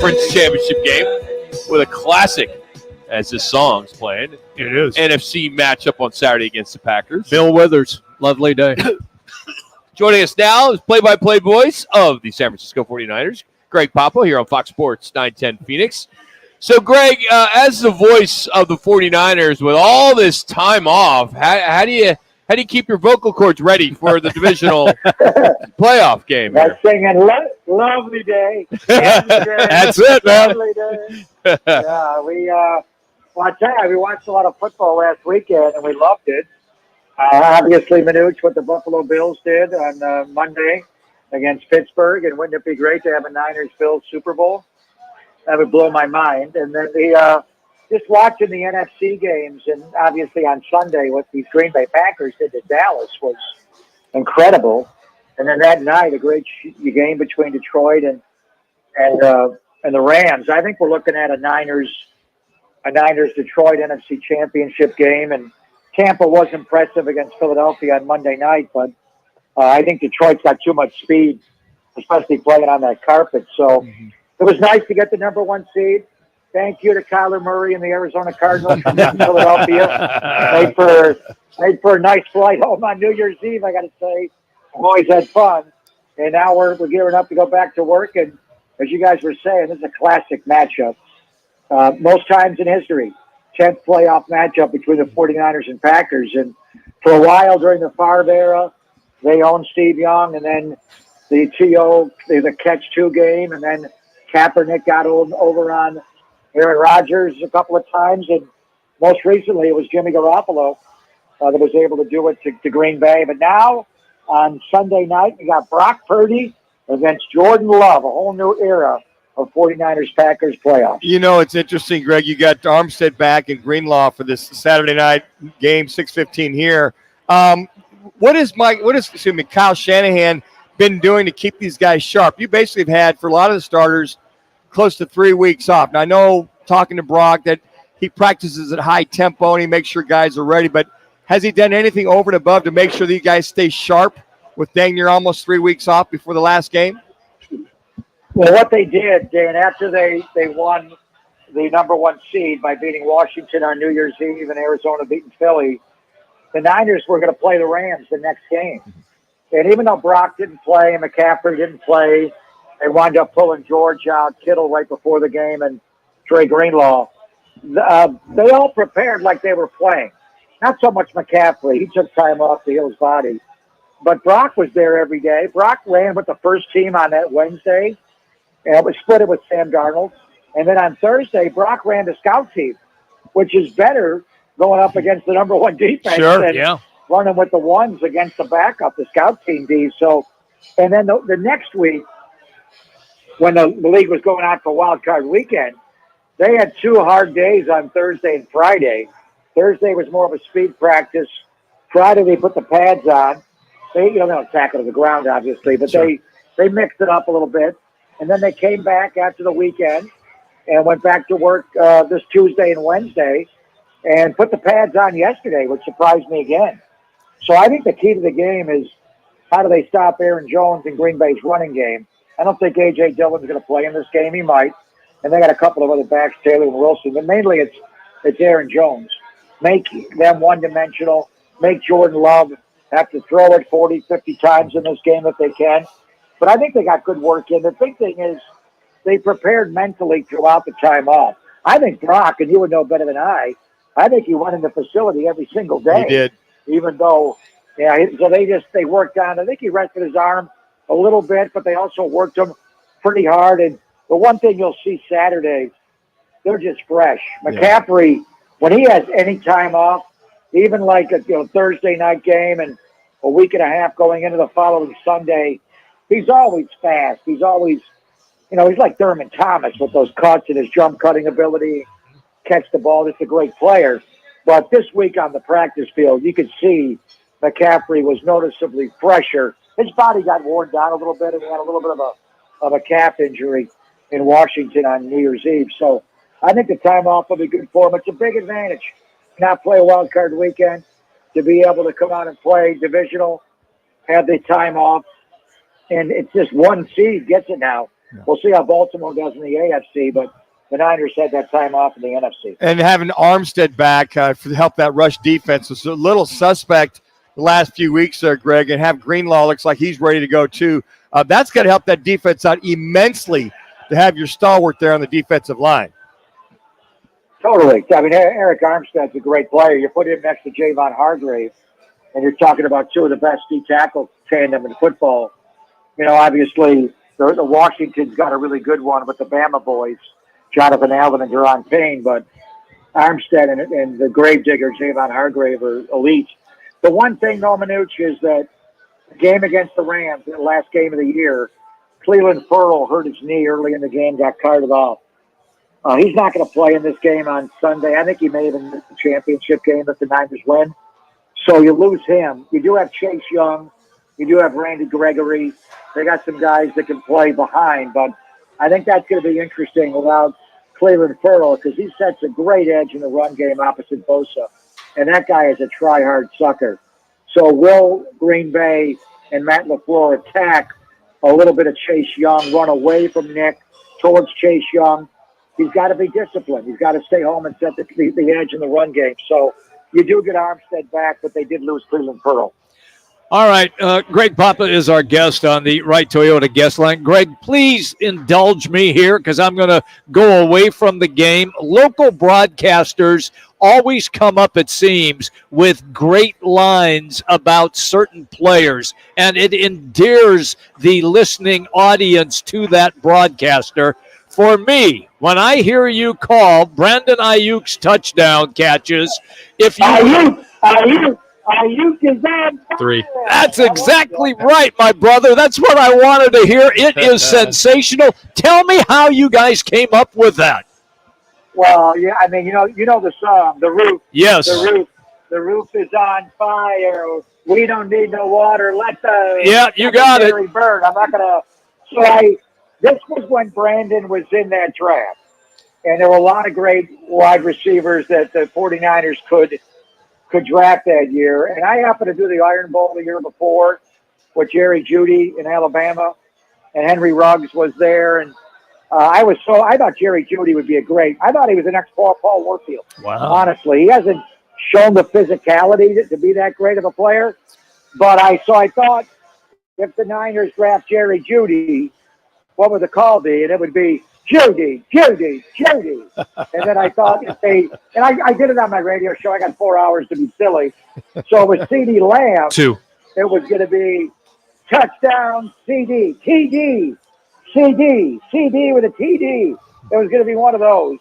Conference Championship game with a classic, as this song's playing. It is. NFC matchup on Saturday against the Packers. Bill Withers, lovely day. Joining us now is play-by-play voice of the San Francisco 49ers, Greg Papa, here on Fox Sports 910 Phoenix. So, Greg, as the voice of the 49ers, with all this time off, how do you keep your vocal cords ready for the divisional playoff game? That's singing lovely day. Lovely day. That's it, man. Lovely day. Yeah, well, I tell you, we watched a lot of football last weekend, and we loved it. Obviously, Minuch, what the Buffalo Bills did on Monday against Pittsburgh, and wouldn't it be great to have a Niners-Bills Super Bowl? That would blow my mind. And then just watching the NFC games, and obviously on Sunday what these Green Bay Packers did to Dallas was incredible. And then that night, a great game between Detroit and the Rams. I think we're looking at a Niners-Detroit NFC Championship game, and Tampa was impressive against Philadelphia on Monday night, but I think Detroit's got too much speed, especially playing on that carpet. So it was nice to get the number one seed. Thank you to Kyler Murray and the Arizona Cardinals from Philadelphia. Made for a nice flight home on New Year's Eve, I got to say. I've always had fun. And now we're gearing up to go back to work. And as you guys were saying, this is a classic matchup. Most times in history, 10th playoff matchup between the 49ers and Packers. And for a while during the Favre era, they owned Steve Young, and then the catch-2 game, and then Kaepernick got over on Aaron Rodgers a couple of times, and most recently it was Jimmy Garoppolo that was able to do it to Green Bay. But now on Sunday night, we got Brock Purdy against Jordan Love, a whole new era of 49ers-Packers playoffs. You know, it's interesting, Greg. You got Armstead back and Greenlaw for this Saturday night game, 6:15 here. What is Kyle Shanahan been doing to keep these guys sharp? You basically have had, for a lot of the starters, close to 3 weeks off. Now, I know, talking to Brock, that he practices at high tempo and he makes sure guys are ready, but has he done anything over and above to make sure these guys stay sharp with dang near almost 3 weeks off before the last game? Well, what they did, Dan, after they won the number one seed by beating Washington on New Year's Eve and Arizona beating Philly, the Niners were going to play the Rams the next game. And even though Brock didn't play and McCaffrey didn't play, they wound up pulling George out, Kittle right before the game, and Trey Greenlaw. They all prepared like they were playing. Not so much McCaffrey. He took time off to heal his body. But Brock was there every day. Brock ran with the first team on that Wednesday, and it was split with Sam Darnold. And then on Thursday, Brock ran the scout team, which is better going up against the number one defense than running with the ones against the backup, the scout team D. So, and then the next week, when the league was going out for wild card weekend, they had 2 hard days on Thursday and Friday. Thursday was more of a speed practice. Friday they put the pads on. They don't tackle to the ground, obviously, but they mixed it up a little bit. And then they came back after the weekend and went back to work this Tuesday and Wednesday and put the pads on yesterday, which surprised me again. So I think the key to the game is how do they stop Aaron Jones in Green Bay's running game. I don't think A.J. Dillon's going to play in this game. He might. And they got a couple of other backs, Taylor and Wilson. But mainly it's Aaron Jones. Make them one-dimensional. Make Jordan Love have to throw it 40, 50 times in this game if they can. But I think they got good work in. The big thing is they prepared mentally throughout the time off. I think Brock, and you would know better than I think he went in the facility every single day. He did. Even though, so they worked on it. I think he rested his arm a little bit, but they also worked him pretty hard. And the one thing you'll see Saturday, they're just fresh. McCaffrey, when he has any time off, even like a Thursday night game and a week and a half going into the following Sunday, he's always fast. He's always, he's like Thurman Thomas with those cuts and his jump cutting ability, catch the ball. Just a great player. But this week on the practice field, you could see McCaffrey was noticeably fresher. His body got worn down a little bit, and he had a little bit of a calf injury in Washington on New Year's Eve. So I think the time off will be good for him. It's a big advantage to not play a wild card weekend, to be able to come out and play divisional, have the time off, and it's just one seed gets it now. We'll see how Baltimore does in the AFC, but the Niners had that time off in the NFC. And having Armstead back to help that rush defense was a little suspect the last few weeks there, Greg, and have Greenlaw looks like he's ready to go too. That's going to help that defense out immensely to have your stalwart there on the defensive line. Totally. I mean, Eric Armstead's a great player. You put him next to Javon Hargrave, and you're talking about two of the best D-tackle tandem in football. You know, obviously, the Washington's got a really good one with the Bama boys, Jonathan Allen and Deron Payne, but Armstead and the gravedigger Javon Hargrave are elite. The one thing, though, Manuch, is that the game against the Rams, the last game of the year, Cleveland Ferrell hurt his knee early in the game, got carted off. He's not going to play in this game on Sunday. I think he may even miss the championship game if the Niners win. So you lose him. You do have Chase Young. You do have Randy Gregory. They got some guys that can play behind, but I think that's going to be interesting without Cleveland Ferrell because he sets a great edge in the run game opposite Bosa, and that guy is a try-hard sucker. So will Green Bay and Matt LaFleur attack a little bit of Chase Young, run away from Nick towards Chase Young? He's got to be disciplined. He's got to stay home and set the edge in the run game. So you do get Armstead back, but they did lose Cleveland Ferrell. All right. Greg Papa is our guest on the Right Toyota guest line. Greg, please indulge me here because I'm going to go away from the game. Local broadcasters always come up, it seems, with great lines about certain players, and it endears the listening audience to that broadcaster. For me, when I hear you call Brandon Aiyuk's touchdown catches, if you Aiyuk is on 3. That's exactly right, my brother. That's what I wanted to hear. It is sensational. Tell me how you guys came up with that. Well, yeah, I mean, you know the song, The Roof. Yes. The roof is on fire. We don't need no water. Let the you got it. Burn. I'm not gonna. This was when Brandon was in that draft, and there were a lot of great wide receivers that the 49ers could draft that year. And I happened to do the Iron Bowl the year before with Jerry Jeudy in Alabama, and Henry Ruggs was there. And I thought Jerry Jeudy would be I thought he was the next Paul Warfield. Wow. Honestly, he hasn't shown the physicality to be that great of a player. But I thought if the Niners draft Jerry Jeudy, what would the call be? And it would be Jeudy. And then I thought I did it on my radio show. I got 4 hours to be silly. So it was CeeDee Lamb. 2. It was going to be touchdown, TD with a TD. It was going to be one of those.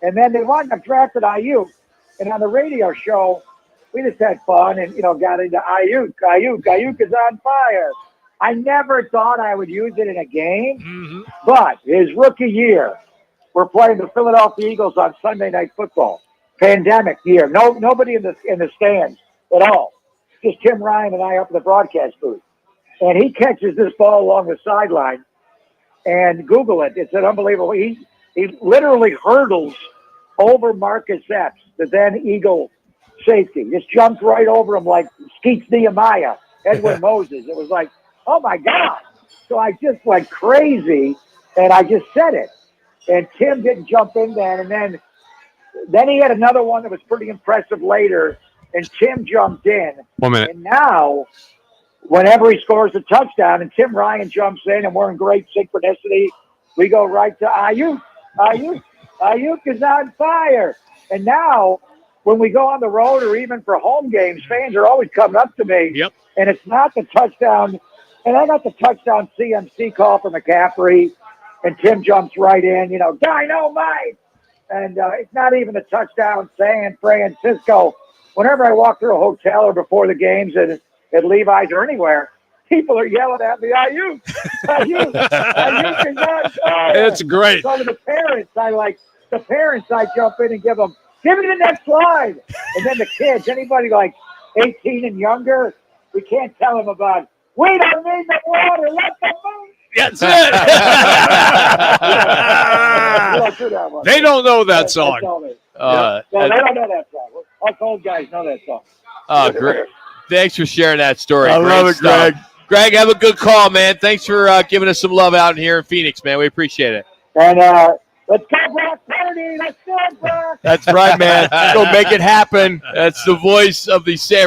And then they wound up drafting Aiyuk. And on the radio show, we just had fun and, got into Aiyuk. Aiyuk is on fire. I never thought I would use it in a game, but his rookie year, we're playing the Philadelphia Eagles on Sunday Night Football. Pandemic year. Nobody in the stands at all. Just Tim Ryan and I up in the broadcast booth. And he catches this ball along the sideline. And Google it. It's an unbelievable. He literally hurdles over Marcus Epps, the then Eagle safety. Just jumps right over him like Skeets Nehemiah, Edwin Moses. It was like, oh, my God. So I just went crazy, and I just said it. And Tim didn't jump in then. And then he had another one that was pretty impressive later, and Tim jumped in. 1 minute. And now, whenever he scores a touchdown and Tim Ryan jumps in and we're in great synchronicity, we go right to Aiyuk. Aiyuk is on fire. And now, when we go on the road or even for home games, fans are always coming up to me. Yep. And it's not the touchdown. And I got the touchdown CMC call for McCaffrey, and Tim jumps right in, dynamite. And it's not even the touchdown San Francisco. Whenever I walk through a hotel or before the games at Levi's or anywhere, people are yelling at me, Aiyuk is on fire. It's great. So to the parents, I jump in and give me the next slide. And then the kids, anybody like 18 and younger, we can't tell them about, we don't need the water, let the moon. That's it. They don't know that song. No, they don't know that song. Us old guys know that song. Oh, great. Thanks for sharing that story. I Great love it, stuff. Greg. Greg, have a good call, man. Thanks for giving us some love out here in Phoenix, man. We appreciate it. And let's go, Brock Purdy. Let's go, Brock. That's right, man. Go make it happen. That's the voice of the San